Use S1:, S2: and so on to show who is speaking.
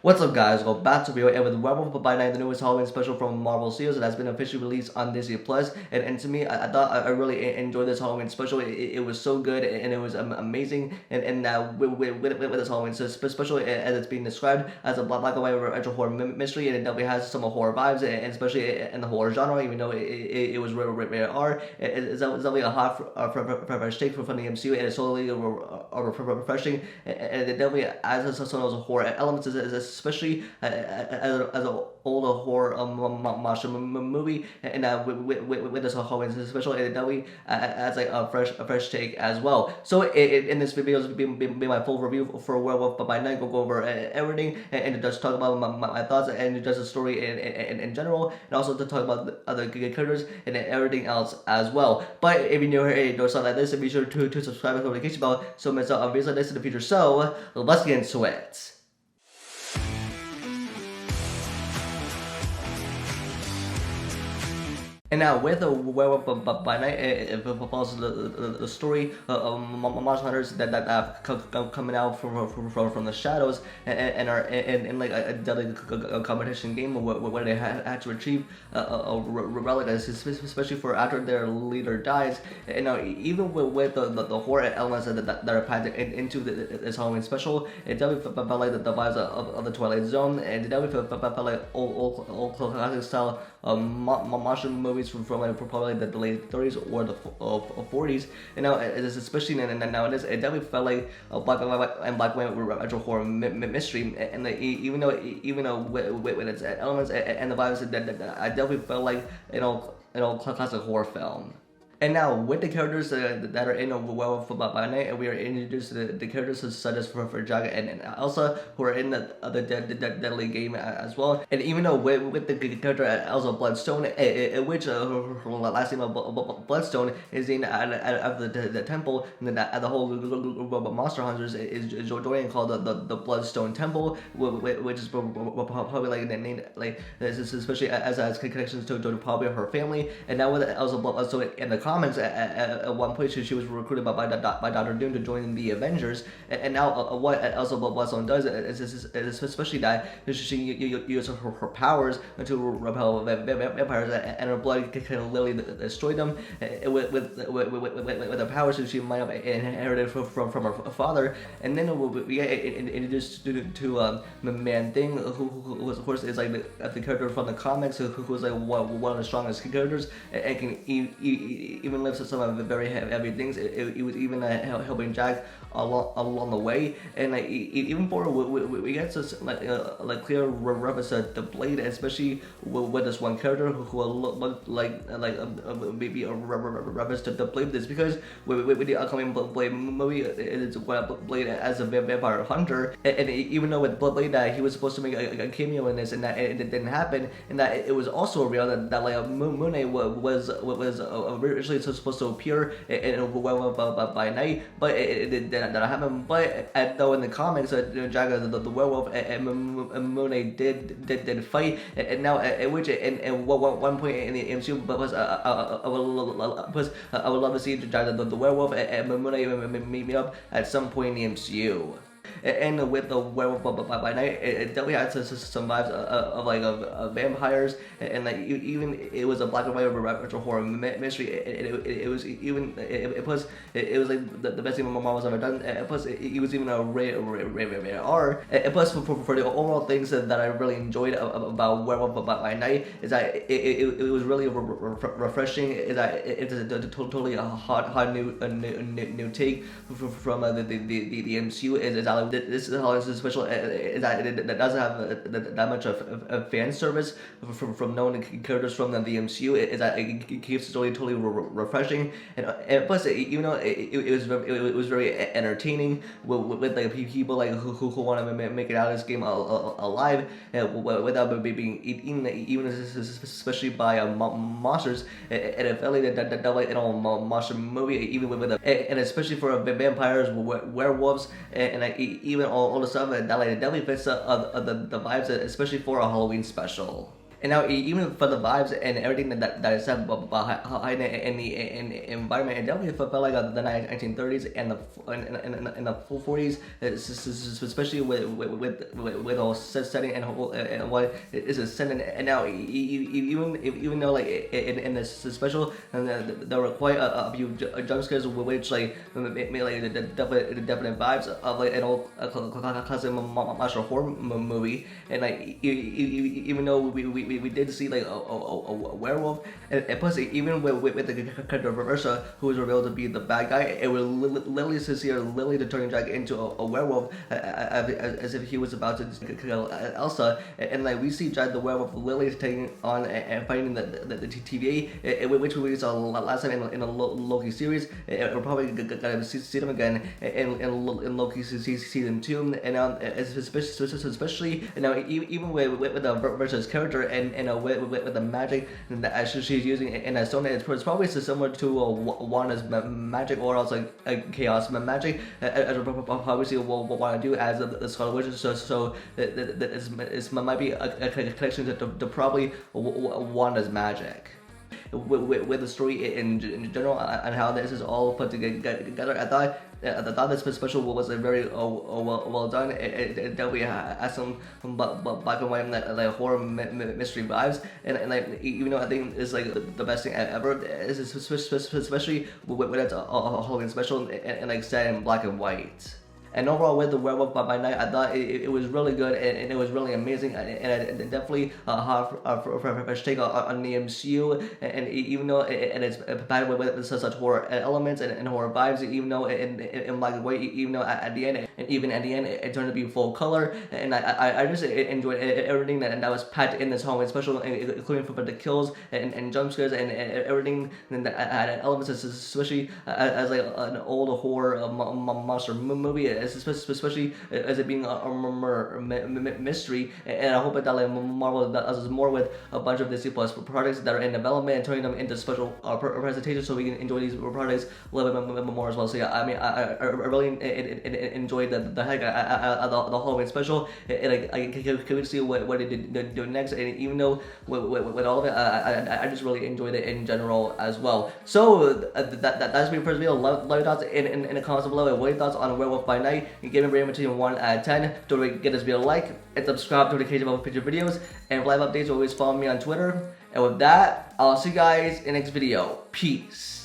S1: What's up, guys? Welcome back to Video and with Werewolf By Night, the newest Halloween special from Marvel Studios that has been officially released on Disney Plus. And to me, I thought I really enjoyed this Halloween special. It was so good and it was amazing. And with this Halloween special, as it's being described as a black and white retro horror mystery, and it definitely has some horror vibes, and especially in the horror genre, even though it was rated R. It's definitely a hot fresh take from the MCU, and it's totally refreshing. And it definitely adds some of those horror elements, especially as an older horror monster movie, and with this Halloween special, it definitely adds like a fresh take as well. So in this video, is be my full review for Werewolf By Night. Go over everything and just talk about my thoughts and just the story in general, and also to talk about the other characters and everything else as well. But if you're new here and you know something like this, be sure to subscribe and notification bell so miss out on videos like this in the future. So let's get into it. And now with the Werewolf by Night, it follows the story of monster hunters that have coming out from the shadows and are in like a deadly competition game where they had to retrieve a relic, especially for after their leader dies. And now even with the horror elements that are packed into this Halloween special, it definitely felt like the vibes of the Twilight Zone, and it definitely felt like old classic style monster movies from like probably the late 30s or the 40s, and now it's especially nowadays it definitely felt like a black and white retro horror mystery, and like, even though with its elements and the vibes that I definitely felt like classic horror film. And now, with the characters that are in Werewolf By Night, we are introduced to the characters such as for Jaga and Elsa, who are in the Deadly game as well. And even though with the character Elsa Bloodstone, which her last name of Bloodstone is named at the temple, and then the whole group of monster hunters is joining called the Bloodstone Temple, which is probably like named like this, especially as it has connections to probably her family. And now with Elsa Bloodstone in the comics, at one point she was recruited by Dr. Doom to join the Avengers, and now what Elsa Bloodstone does is especially that she uses her powers to repel vampires, and her blood can literally destroy them. With the powers she might have inherited from her father. And then we get introduced to Man Thing, who of course is like the character from the comics, who's like one of the strongest characters and can even lifts some of the very heavy things. It was even helping Jack along the way, and like even for we get to like clear reference to the Blade, especially with this one character who looked like maybe a reference to the Blade. This because with the upcoming Blade movie, it's Blade as a vampire hunter, and even though with Blade that he was supposed to make a cameo in this, and that it didn't happen, and that it was also real that like Moon Knight was originally supposed to appear in Werewolf By Night, but it did not happen. But though in the comics, Jaga the werewolf and Moon Knight did fight, and now at which and one point in the MCU, but I would love to see Jaga the werewolf and Moon Knight meet up at some point in the MCU. And with the Werewolf by Night, it definitely had some vibes of like of vampires, and like even it was a black and white retro horror mystery. It was even plus it was like the best thing Marvel's ever done. And plus it was even a rated R. And plus for the overall things that I really enjoyed about Werewolf by Night is that it was really refreshing. Is that it's totally a hot new take from the MCU. Is that this is special, is that it doesn't have that much of fan service from known characters from the MCU. Is that it keeps the story totally refreshing, and plus even though it was very entertaining with like people like who want to make it out of this game alive without being eaten, even especially by monsters. And it felt like that like monster movie, even with and especially for vampires, werewolves, and like even all the stuff that like definitely fits the vibes, especially for a Halloween special. And now even for the vibes and everything that is said behind it in the environment, it definitely felt like the 1930s and the 40s, especially with all setting and what is a setting. And now even though like in this special, there were quite a few jump scares which like made like the definite vibes of like an old classic monster horror movie. And like even though we did see like a werewolf, and plus even with the character Versa, who was revealed to be the bad guy, it was literally sincere Lily to turn Jack into a werewolf, as if he was about to kill Elsa. And like we see Jack the werewolf Lily taking on and fighting the TVA, which we saw last time in the Loki series. We're probably gonna see them again in Loki season 2, and especially now even with the Versa's character and with the magic that she's using in that stone, it's probably similar to Wanda's magic, or else like chaos magic, as we probably see what want to do as the Scarlet Witch. So it might be a connection to probably Wanda's magic. With the story in general and how this is all put together, I thought this special was a very well done. It definitely has some black and white like horror mystery vibes, and like even though I think it's like the best thing ever, especially when it's a Halloween special and like set in black and white. And overall, with the Werewolf by Night, I thought it was really good and it was really amazing, and it definitely hot for a fresh take on the MCU. And even though it's packed with such horror elements and horror vibes, even though in black and white, even though at the end, and even at the end, it turned to be full color. And I just enjoyed everything that was packed in this Halloween special, including for the kills and jump scares and everything that had elements, especially as like an old horror monster movie. Especially as it being a mystery, and I hope that like Marvel does more with a bunch of Disney Plus products that are in development and turning them into special presentations, so we can enjoy these products a little bit more as well. So yeah, I mean, I really enjoyed the heck out of the Halloween special, and I can see what they do next. And even though with all of it, I just really enjoyed it in general as well. So that's me personally. Love your thoughts in the comments below. What are your thoughts on Werewolf by Night? You give me a rating between 1 out of 10. Don't forget to give this video a like and subscribe to notification about future videos. And for live updates, always follow me on Twitter. And with that, I'll see you guys in the next video. Peace.